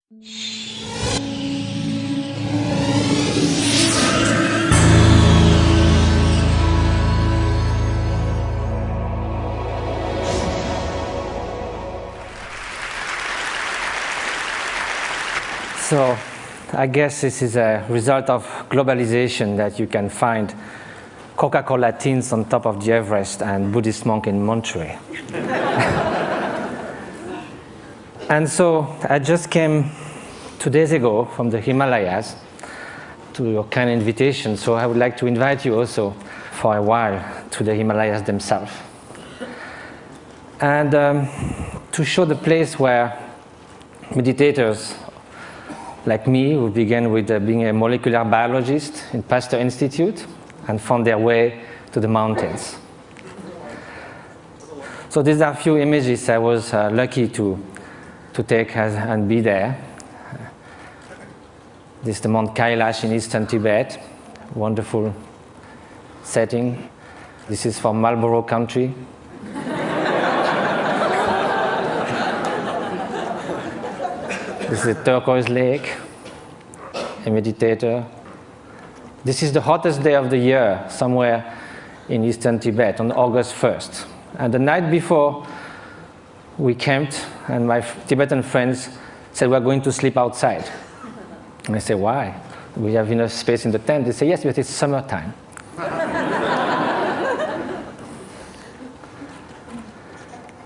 So, I guess this is a result of globalization that you can find Coca-Cola tins on top of the Everest and Buddhist monk in Monterey. And so, I just came 2 days ago from the Himalayas to your kind invitation, so I would like to invite you also for a while to the Himalayas themselves. And to show the place where meditators like me, who began with being a molecular biologist in Pasteur Institute and found their way to the mountains. So these are a few images I was lucky to take and be there. This is the Mount Kailash in eastern Tibet, wonderful setting. This is from Marlborough country. This is a turquoise lake, a meditator. This is the hottest day of the year, somewhere in eastern Tibet, on August 1st. And the night before, we camped, and my Tibetan friends said, we're going to sleep outside. And I said, why? We have enough space in the tent. They say, yes, but it's summertime.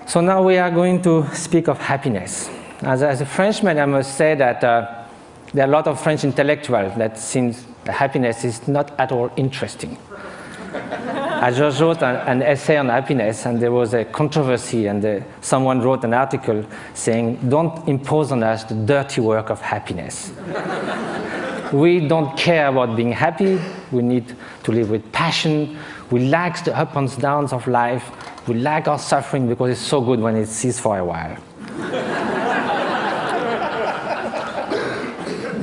So now we are going to speak of happiness. As a Frenchman, I must say that there are a lot of French intellectuals that seems that happiness is not at all interesting. I just wrote an essay on happiness, and there was a controversy, and someone wrote an article saying, don't impose on us the dirty work of happiness. We don't care about being happy. We need to live with passion. We like the ups and downs of life. We like our suffering because it's so good when it ceases for a while.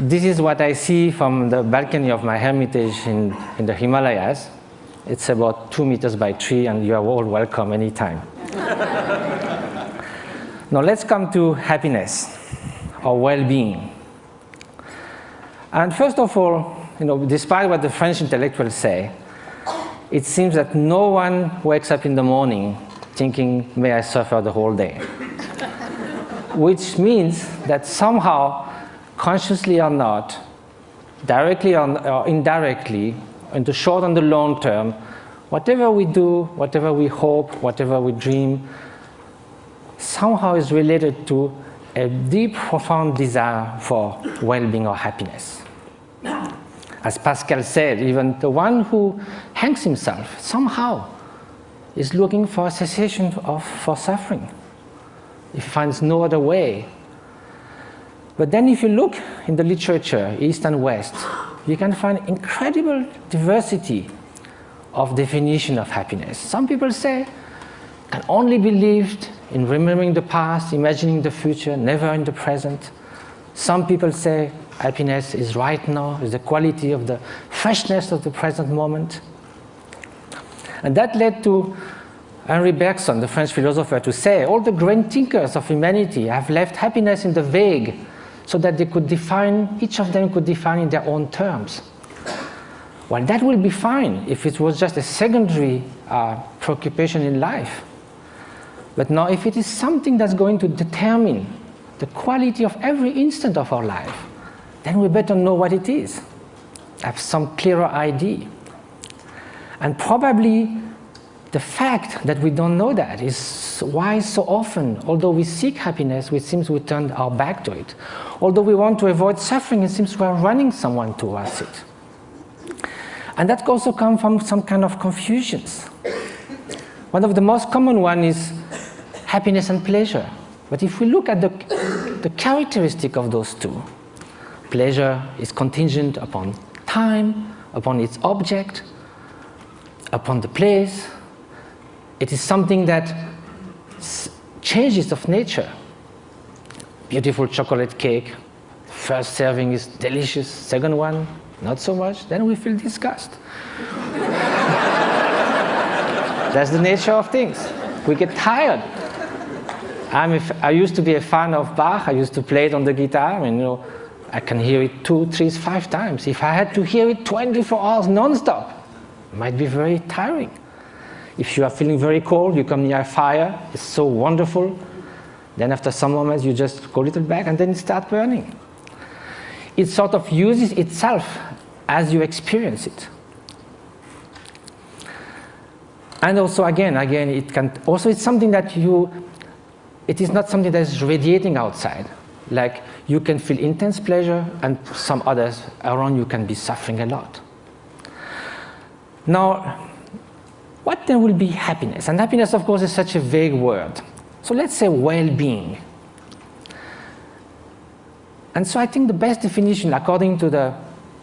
This is what I see from the balcony of my hermitage in the Himalayas. It's about 2 meters by 3, and you are all welcome anytime. Now let's come to happiness, or well-being. And first of all, despite what the French intellectuals say, it seems that no one wakes up in the morning thinking, may I suffer the whole day. Which means that somehow, consciously or not, directly or indirectly, in the short and the long term, whatever we do, whatever we hope, whatever we dream, somehow is related to a deep, profound desire for well-being or happiness. As Pascal said, even the one who hangs himself somehow is looking for a cessation for suffering. He finds no other way. But then if you look in the literature, East and West, you can find incredible diversity of definition of happiness. Some people say it can only be lived in remembering the past, imagining the future, never in the present. Some people say happiness is right now, is the quality of the freshness of the present moment. And that led to Henri Bergson, the French philosopher, to say all the great thinkers of humanity have left happiness in the vague, so that they could define, each of them could define in their own terms. Well, that will be fine if it was just a secondary preoccupation in life. But now, if it is something that's going to determine the quality of every instant of our life, then we better know what it is, have some clearer idea. And probably the fact that we don't know that is why so often, although we seek happiness, it seems we turn our back to it. Although we want to avoid suffering, it seems we are running someone towards it. And that also comes from some kind of confusions. One of the most common ones is happiness and pleasure. But if we look at the characteristic of those two, pleasure is contingent upon time, upon its object, upon the place. It is something that changes of nature. Beautiful chocolate cake, first serving is delicious, second one, not so much, then we feel disgust. That's the nature of things. We get tired. I used to be a fan of Bach. I used to play it on the guitar, and I can hear it 2, 3, 5 times. If I had to hear it 24 hours non-stop, it might be very tiring. If you are feeling very cold, you come near a fire, it's so wonderful. Then after some moments, you just go a little back, and then it starts burning. It sort of uses itself as you experience it. And also, again, it can also, it's something that it is not something that is radiating outside. Like, you can feel intense pleasure, and some others around you can be suffering a lot. Now, what then will be happiness? And happiness, of course, is such a vague word. So let's say well-being. And so I think the best definition, according to the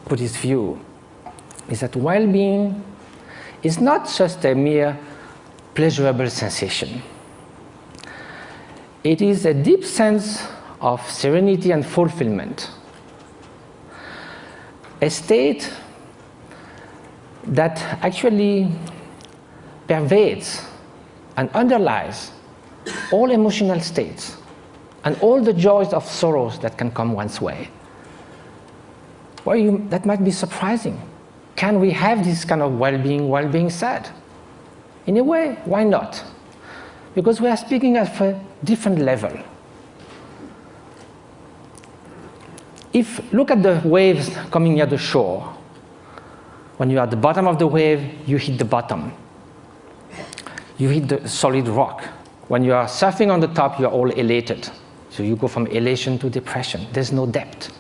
Buddhist view, is that well-being is not just a mere pleasurable sensation. It is a deep sense of serenity and fulfillment, a state that actually pervades and underlies all emotional states and all the joys of sorrows that can come one's way. Well, that might be surprising. Can we have this kind of well-being while being sad? In a way, why not? Because we are speaking of a different level. Look at the waves coming near the shore. When you are at the bottom of the wave, you hit the bottom. You hit the solid rock. When you are surfing on the top, you are all elated. So you go from elation to depression. There's no depth.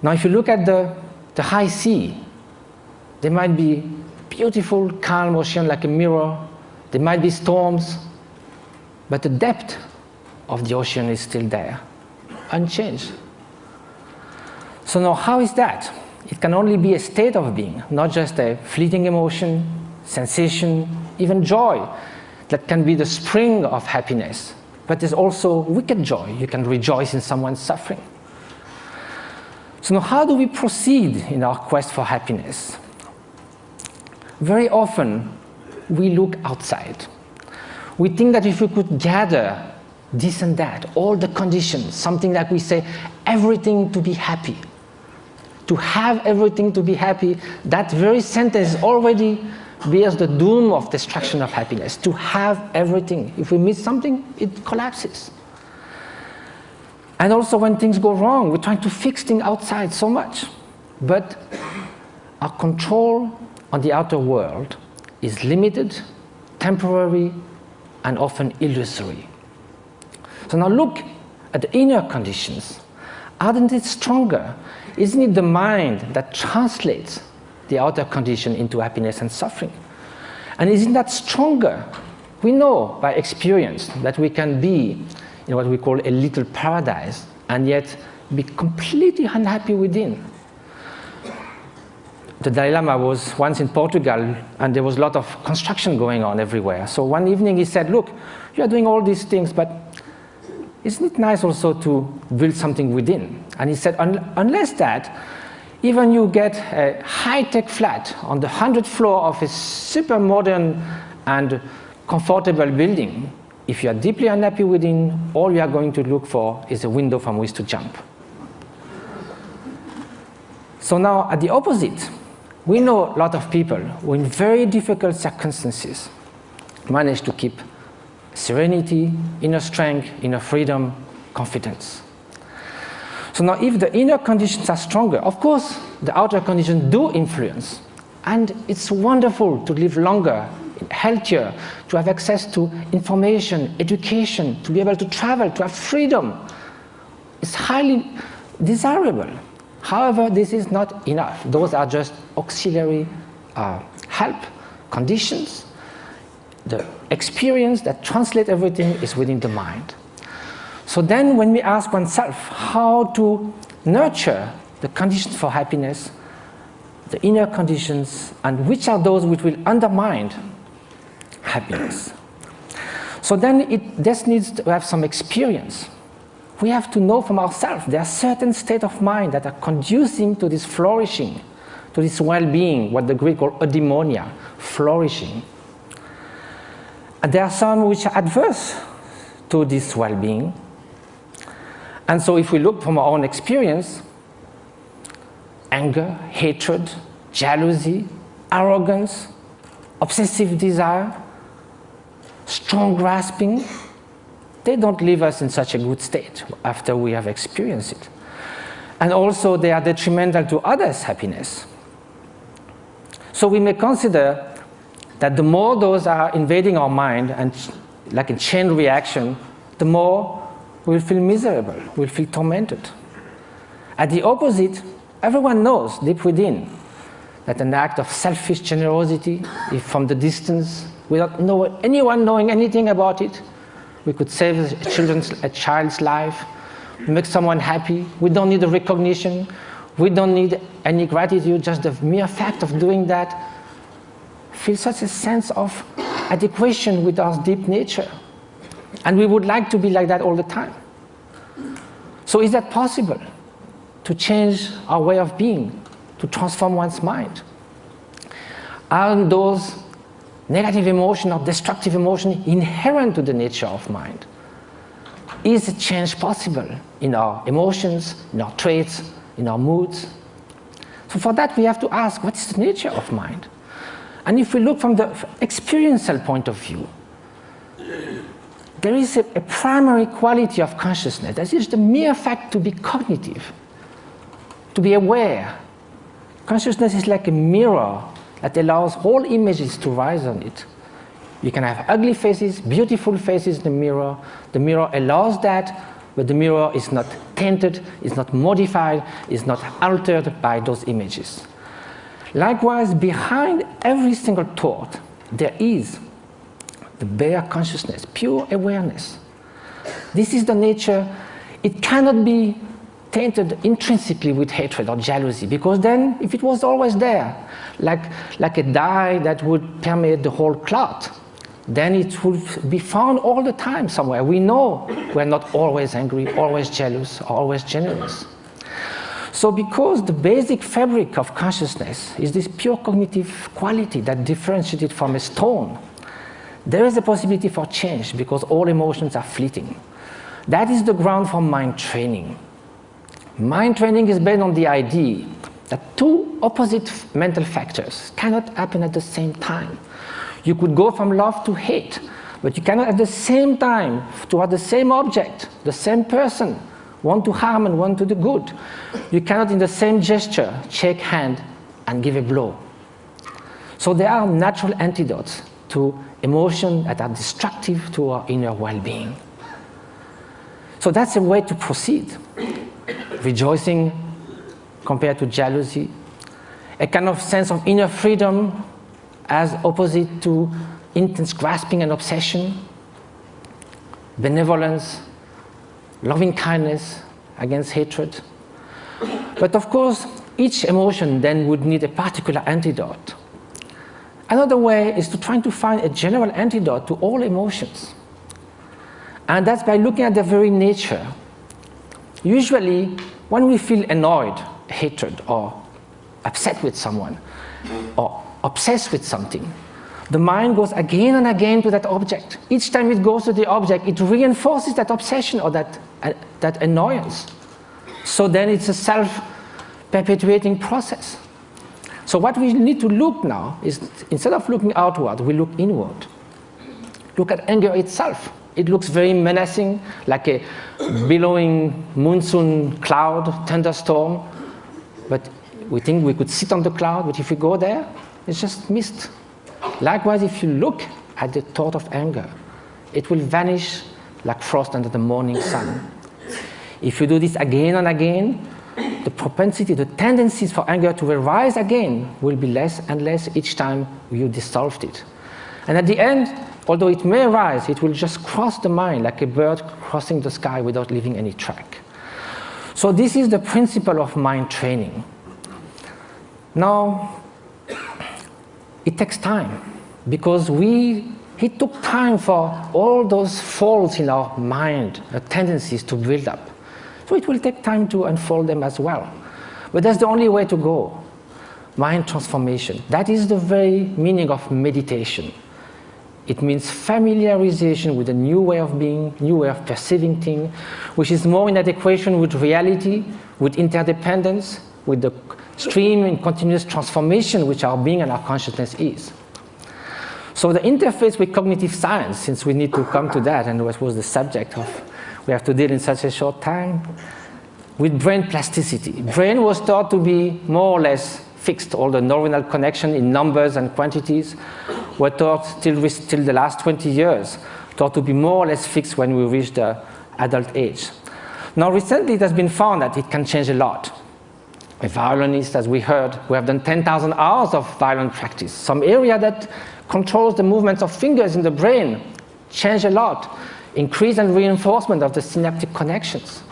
Now, if you look at the high sea, there might be beautiful, calm ocean like a mirror. There might be storms, but the depth of the ocean is still there, unchanged. So now, how is that? It can only be a state of being, not just a fleeting emotion, sensation, even joy that can be the spring of happiness. But there's also wicked joy. You can rejoice in someone's suffering. So now, how do we proceed in our quest for happiness? Very often, we look outside. We think that if we could gather this and that, all the conditions, something like we say, everything to be happy, to have everything to be happy, that very sentence already bears the doom of destruction of happiness. To have everything. If we miss something, it collapses. And also when things go wrong, we're trying to fix things outside so much. But our control on the outer world is limited, temporary, and often illusory. So now look at the inner conditions. Aren't it stronger? Isn't it the mind that translates the outer condition into happiness and suffering? And isn't that stronger? We know by experience that we can be in what we call a little paradise and yet be completely unhappy within. The Dalai Lama was once in Portugal, and there was a lot of construction going on everywhere. So one evening he said, look, you are doing all these things, but isn't it nice also to build something within? And he said, unless that, even you get a high-tech flat on the 100th floor of a super modern and comfortable building, if you are deeply unhappy within, all you are going to look for is a window from which to jump. So now, at the opposite, we know a lot of people who in very difficult circumstances manage to keep serenity, inner strength, inner freedom, confidence. So now, if the inner conditions are stronger, of course, the outer conditions do influence. And it's wonderful to live longer, healthier, to have access to information, education, to be able to travel, to have freedom. It's highly desirable. However, this is not enough. Those are just auxiliary help, conditions. The experience that translates everything is within the mind. So then when we ask oneself how to nurture the conditions for happiness, the inner conditions, and which are those which will undermine happiness. So then this needs to have some experience. We have to know from ourselves there are certain states of mind that are conducing to this flourishing, to this well-being, what the Greek call eudaimonia, flourishing. And there are some which are adverse to this well-being. And so if we look from our own experience, anger, hatred, jealousy, arrogance, obsessive desire, strong grasping, they don't leave us in such a good state after we have experienced it. And also they are detrimental to others' happiness. So we may consider that the more those are invading our mind, and like a chain reaction, the more we'll feel miserable, we'll feel tormented. At the opposite, everyone knows deep within that an act of selfish generosity, if from the distance, without anyone knowing anything about it, we could save a child's life, make someone happy. We don't need a recognition. We don't need any gratitude. Just the mere fact of doing that feels such a sense of adequation with our deep nature. And we would like to be like that all the time. So is that possible? To change our way of being, to transform one's mind? Are those negative emotions or destructive emotions inherent to the nature of mind? Is a change possible in our emotions, in our traits, in our moods? So for that we have to ask, what is the nature of mind? And if we look from the experiential point of view, there is a primary quality of consciousness. That is the mere fact to be cognitive, to be aware. Consciousness is like a mirror that allows all images to rise on it. You can have ugly faces, beautiful faces in the mirror. The mirror allows that, but the mirror is not tainted, is not modified, is not altered by those images. Likewise, behind every single thought, there is the bare consciousness, pure awareness. This is the nature. It cannot be tainted intrinsically with hatred or jealousy, because then, if it was always there, like a dye that would permeate the whole cloth, then it would be found all the time somewhere. We know we're not always angry, always jealous, or always generous. So because the basic fabric of consciousness is this pure cognitive quality that differentiates it from a stone, there is a possibility for change, because all emotions are fleeting. That is the ground for mind training. Mind training is based on the idea that two opposite mental factors cannot happen at the same time. You could go from love to hate, but you cannot at the same time, toward the same object, the same person, one to harm and one to the good. You cannot in the same gesture shake hand and give a blow. So there are natural antidotes to emotions that are destructive to our inner well-being. So that's a way to proceed. Rejoicing compared to jealousy, a kind of sense of inner freedom as opposite to intense grasping and obsession, benevolence, loving kindness against hatred. But of course, each emotion then would need a particular antidote. Another way is to try to find a general antidote to all emotions. And that's by looking at their very nature. Usually, when we feel annoyed, hatred, or upset with someone, or obsessed with something, the mind goes again and again to that object. Each time it goes to the object, it reinforces that obsession or that annoyance. So then it's a self-perpetuating process. So what we need to look now is, instead of looking outward, we look inward. Look at anger itself. It looks very menacing, like a billowing monsoon cloud, thunderstorm. But we think we could sit on the cloud, but if we go there, it's just mist. Likewise, if you look at the thought of anger, it will vanish like frost under the morning sun. If you do this again and again, the propensity, the tendencies for anger to arise again will be less and less each time you dissolved it. And at the end, although it may arise, it will just cross the mind like a bird crossing the sky without leaving any track. So this is the principle of mind training. Now, it takes time, because it took time for all those faults in our mind, tendencies to build up. So it will take time to unfold them as well. But that's the only way to go. Mind transformation. That is the very meaning of meditation. It means familiarization with a new way of being, new way of perceiving things, which is more in adequation with reality, with interdependence, with the stream and continuous transformation which our being and our consciousness is. So the interface with cognitive science, since we need to come to that, and what was the subject of we have to deal in such a short time, with brain plasticity. Brain was thought to be more or less fixed. All the neuronal connection in numbers and quantities were thought till the last 20 years, thought to be more or less fixed when we reach the adult age. Now recently it has been found that it can change a lot. A violinist, as we heard, we have done 10,000 hours of violin practice. Some area that controls the movements of fingers in the brain change a lot. Increase and reinforcement of the synaptic connections.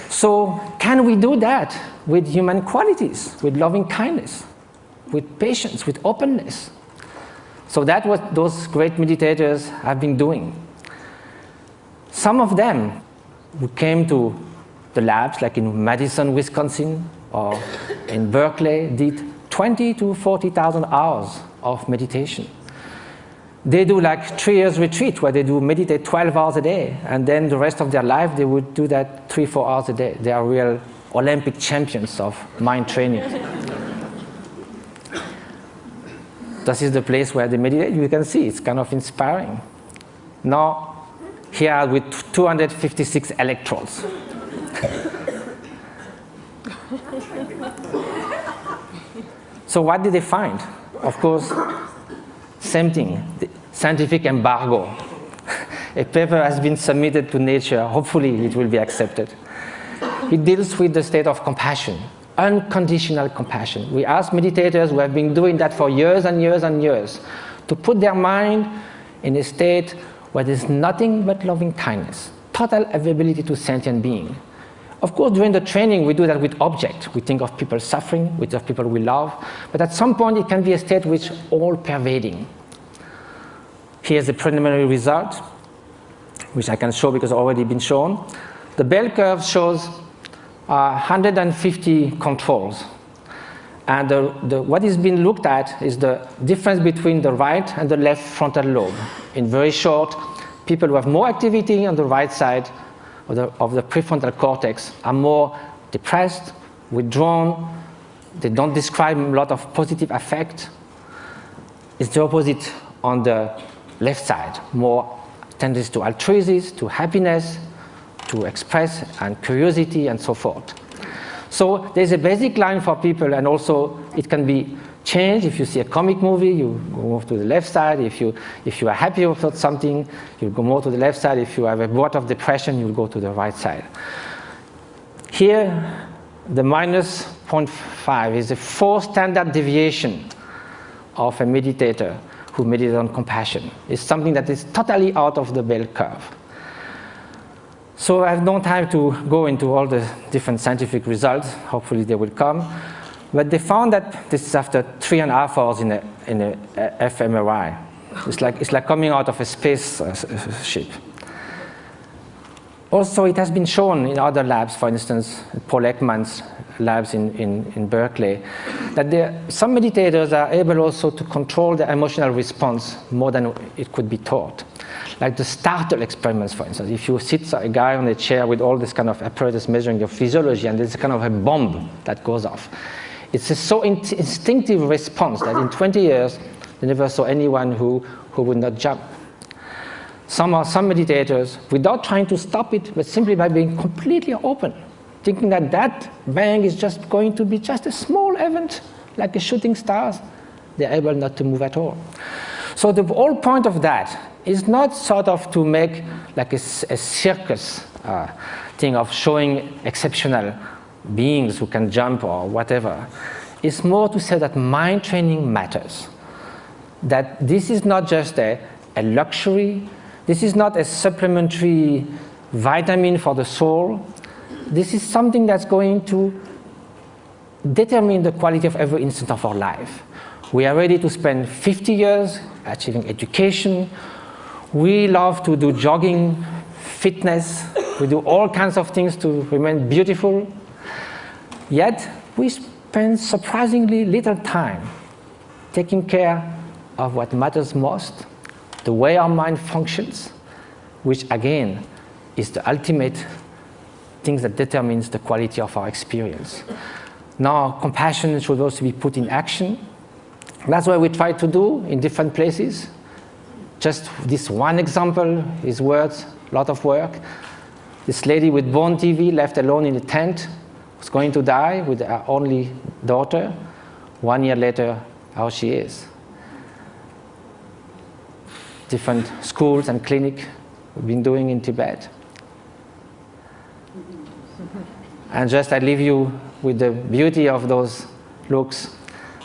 So can we do that with human qualities, with loving kindness, with patience, with openness? So that's what those great meditators have been doing. Some of them who came to the labs, like in Madison, Wisconsin, or in Berkeley, did 20 to 40,000 hours of meditation. They do like 3 years retreat where they do meditate 12 hours a day, and then the rest of their life they would do that 3-4 hours a day. They are real Olympic champions of mind training. This is the place where they meditate. You can see it's kind of inspiring. Now, here with 256 electrodes. So what did they find? Of course, same thing, the scientific embargo. A paper has been submitted to Nature. Hopefully it will be accepted. It deals with the state of compassion, unconditional compassion. We ask meditators who have been doing that for years and years and years to put their mind in a state where there's nothing but loving kindness, total availability to sentient being. Of course, during the training, we do that with objects. We think of people suffering, we think of people we love, but at some point it can be a state which is all-pervading. Here's the preliminary result, which I can show because it's already been shown. The bell curve shows 150 controls. And what is being looked at is the difference between the right and the left frontal lobe. In very short, people who have more activity on the right side of the prefrontal cortex are more depressed, withdrawn, they don't describe a lot of positive affect. It's the opposite on the left side, more tendency to altruism, to happiness, to express, and curiosity, and so forth. So there's a basic line for people, and also it can be changed. If you see a comic movie, you move to the left side. If you are happy about something, you'll go more to the left side. If you have a bout of depression, you'll go to the right side. Here, the minus 0.5 is a 4 standard deviation of a meditator who meditates on compassion. It's something that is totally out of the bell curve. So I have no time to go into all the different scientific results. Hopefully they will come. But they found that this is after 3.5 hours in a fMRI. It's like coming out of a space ship. Also, it has been shown in other labs, for instance, Paul Ekman's labs in Berkeley, that some meditators are able also to control their emotional response more than it could be taught. Like the startle experiments, for instance. If you sit a guy on a chair with all this kind of apparatus measuring your physiology, and there's kind of a bomb that goes off. It's a so instinctive response that in 20 years, they never saw anyone who would not jump. Some meditators, without trying to stop it, but simply by being completely open, thinking that that bang is just going to be just a small event, like a shooting stars, they're able not to move at all. So the whole point of that is not sort of to make like a circus thing of showing exceptional beings who can jump or whatever. It's more to say that mind training matters. That this is not just a luxury. This is not a supplementary vitamin for the soul. This is something that's going to determine the quality of every instant of our life. We are ready to spend 50 years achieving education. We love to do jogging, fitness. We do all kinds of things to remain beautiful. Yet, we spend surprisingly little time taking care of what matters most, the way our mind functions, which again is the ultimate thing that determines the quality of our experience. Now, compassion should also be put in action. That's what we try to do in different places. Just this one example is worth a lot of work. This lady with bone TV left alone in a tent was going to die with her only daughter. 1 year later, how she is. Different schools and clinics we've been doing in Tibet. And just I leave you with the beauty of those looks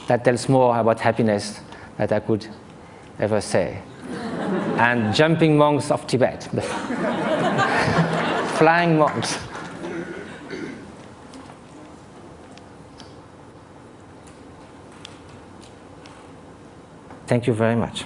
that tells more about happiness than I could ever say. And jumping monks of Tibet. Flying monks. Thank you very much.